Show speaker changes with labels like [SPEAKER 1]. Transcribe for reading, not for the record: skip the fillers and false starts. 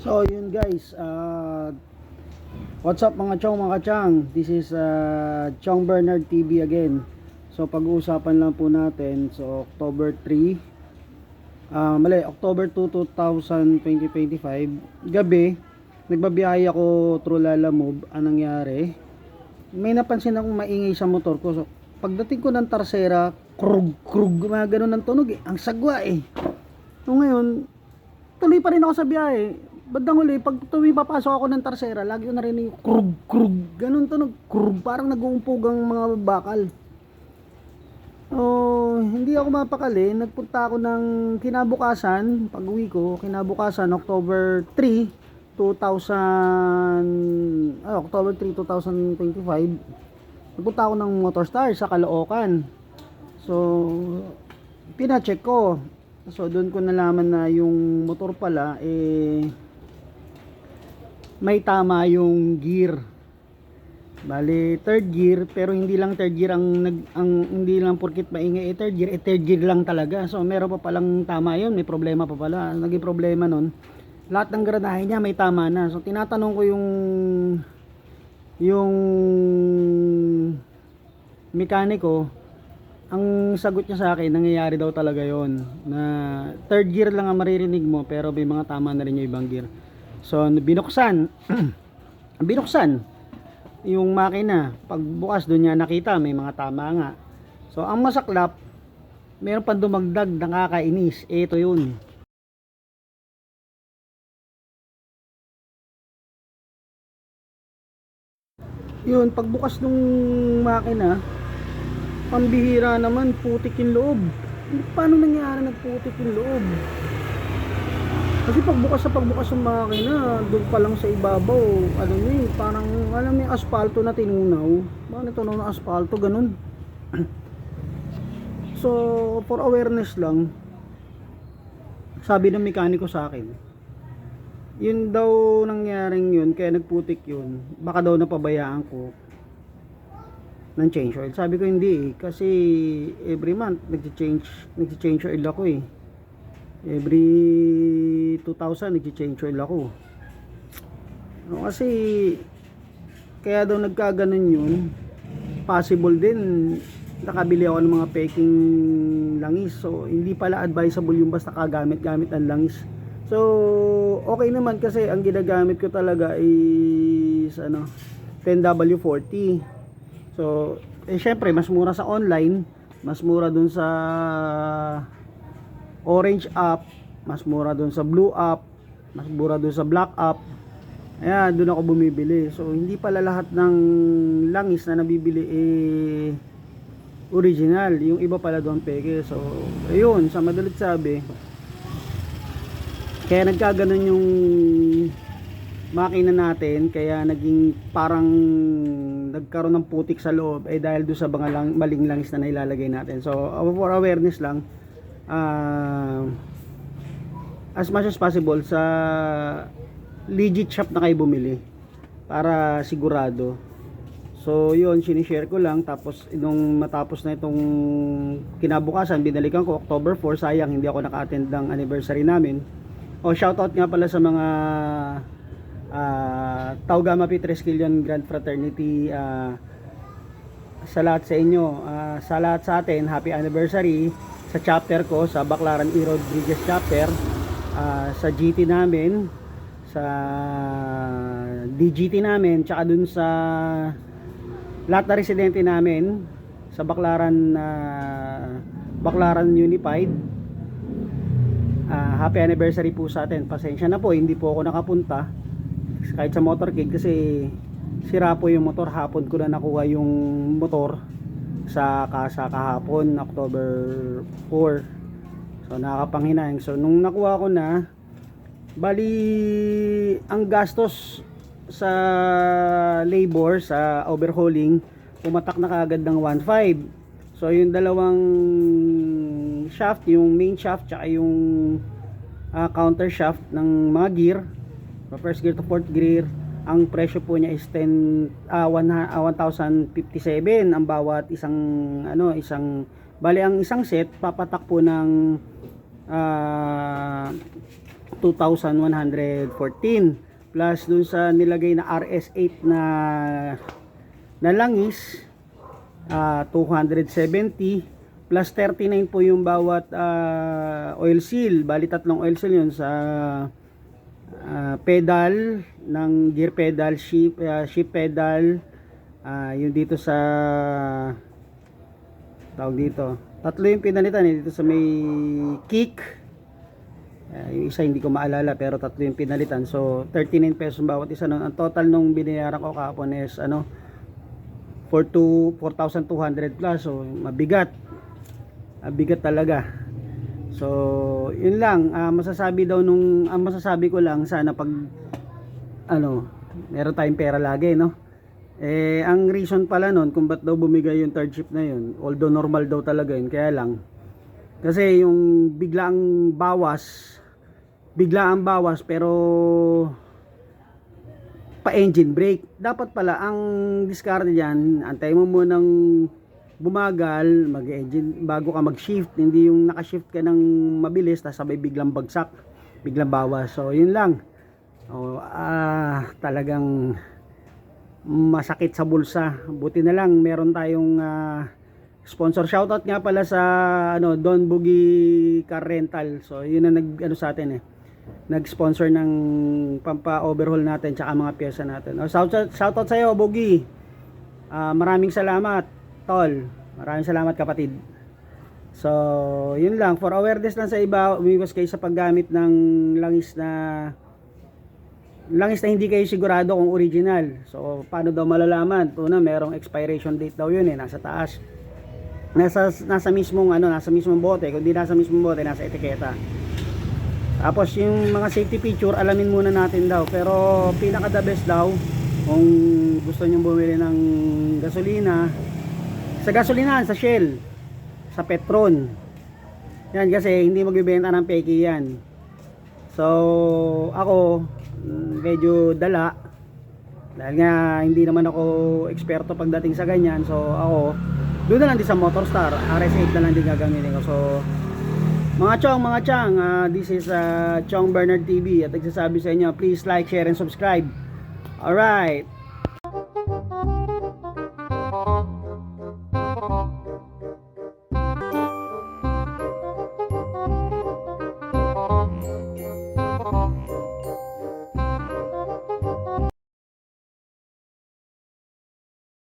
[SPEAKER 1] So yun guys, what's up mga chong mga kachang. This is Chong Bernard TV again. So pag-uusapan lang po natin, so October 3, October 2, 2025 gabi, nagbabiyahe ako through Lalamove. Anong nangyari, may napansin akong maingay sa motor ko. So pagdating ko ng Tarsera, krug krug, mga ganun ang tunog ang sagwa So ngayon, tuloy pa rin ako sa biyahe. Bandang huli, pag papasok ako ng Tarsera, lagi ko narinig krug krug, ganun tunog, krug, parang nag-uumpog ang mga bakal. Hindi ako mapakali. Nagpunta ako ng kinabukasan, pag uwi ko kinabukasan October 3 2025, nagpunta ako ng Motorstar sa Caloocan. So pina-check ko. So doon ko nalaman na yung motor pala may tama yung gear. Bali third gear, pero hindi lang third gear ang hindi lang porkit maingay third gear lang talaga. So meron pa palang tama yun, may problema pa pala. Naging problema nun, lahat ng granahe niya may tama na. So tinatanong ko yung mekaniko, ang sagot niya sa akin, nangyayari daw talaga yon, na third gear lang ang maririnig mo, pero may mga tama na rin yung ibang gear. So binuksan binuksan yung makina, pagbukas doon niya nakita may mga tama nga. So ang masaklap, meron pa dumagdag, nakakainis. Ito yun, pagbukas ng makina, pambihira naman, putik yung loob. Paano nangyari nagputik yung loob? Kasi pagbukas ng makina, doon pa lang sa ibabaw, parang alam mo yung asfalto na tinunaw. Bakit tunaw na asfalto, ganun. So for awareness lang, sabi ng mekaniko sa akin, yun daw nangyaring yun, kaya nagputik yun, baka daw napabayaan ko ng change oil. Sabi ko hindi kasi every month nagche-change oil ako every 2,000 nagche-change oil ako. Kasi kaya daw nagkaganon yun, possible din nakabili ako ng mga peking langis. So hindi pala advisable yung basta kagamit-gamit ng langis. So okay naman kasi ang ginagamit ko talaga is 10W40. So syempre mas mura sa online, mas mura dun sa Orange app, mas mura dun sa Blue app, mas mura dun sa Black app. Ayan, dun ako bumibili. So hindi pala lahat ng langis na nabibili original, yung iba pala doon peke. So ayun, sa madalit sabi, kaya nagkaganon yung makina natin, kaya naging parang nagkaroon ng putik sa loob dahil doon sa mga maling langis na nailalagay natin. So for awareness lang, as much as possible sa legit shop na kayo bumili para sigurado. So yun, sinishare ko lang. Tapos nung matapos na itong kinabukasan, binalikan ko October 4. Sayang hindi ako naka-attend ng anniversary namin. Shoutout nga pala sa mga Tau Gamma Pi Triskelion Grand Fraternity, sa lahat sa inyo, sa lahat sa atin, happy anniversary sa chapter ko, sa Baclaran E. Rodriguez chapter, sa GT namin, sa DGT namin, tsaka dun sa lahat na residente namin sa Baclaran Unified. Happy anniversary po sa atin. Pasensya na po, hindi po ako nakapunta kahit sa motorcade kasi sira po yung motor. Hapon ko na nakuha yung motor sa kasa kahapon, October 4. So nakakapanghinayang. So nung nakuha ko na, bali ang gastos sa labor sa overhauling, pumatak na kaagad ng 1.5. So yung dalawang shaft, yung main shaft tsaka yung counter shaft ng mga gear, first gear to fourth gear, ang presyo po niya is 1,057 ang bawat isang bali ang isang set papatak po ng 2,114 plus dun sa nilagay na RS8 na langis, 270 plus 39 po yung bawat oil seal. Bali tatlong oil seal yun sa pedal ng gear pedal, shift pedal, yung dito sa tawag dito, tatlo yung pinalitan dito sa may kick. Yung isa hindi ko maalala pero tatlo yung pinalitan, so 39 pesos bawat isa nun. Ang total nung binayaran ko kahapon is 4,200 plus, so mabigat talaga. So yun lang, masasabi ko lang, sana pag meron tayong pera lagi, no? Ang reason pala nun kung ba't daw bumigay yung third shift na yun, although normal daw talaga yun, kaya lang kasi yung biglaang bawas pero pa engine brake. Dapat pala ang discard diyan, antay mo munang bumagal, mag-engine bago ka mag-shift, hindi yung naka-shift ka ng mabilis tapos sabay biglang bagsak, biglang bawas. So yun lang. Talagang masakit sa bulsa. Buti na lang meron tayong sponsor. Shoutout nga pala sa Don Boogie Car Rental. So yun ang sa atin nag-sponsor ng pampa-overhaul natin tsaka mga pyesa natin. Shoutout sa iyo, Boogie. Maraming salamat, tol. Maraming salamat, kapatid. So yun lang, for awareness lang sa iba, umiwas kayo sa paggamit ng langis na hindi kayo sigurado kung original. So paano daw malalaman? Una, merong expiration date daw yun, nasa taas. Nasa mismong bote. Kung di nasa mismong bote, nasa etiketa. Tapos yung mga safety feature, alamin muna natin daw. Pero pinaka the best daw kung gusto niyo bumili ng gasolina, sa gasolinahan, sa Shell, sa Petron. Yan, kasi hindi magbebenta ng peki yan. So ako medyo dala, dahil nga hindi naman ako eksperto pagdating sa ganyan. So ako doon na lang din sa Motorstar, RS8 na lang din gagamitin ko. So mga chong, this is Chong Bernard TV at nagsasabi sa inyo, please like, share and subscribe. Alright.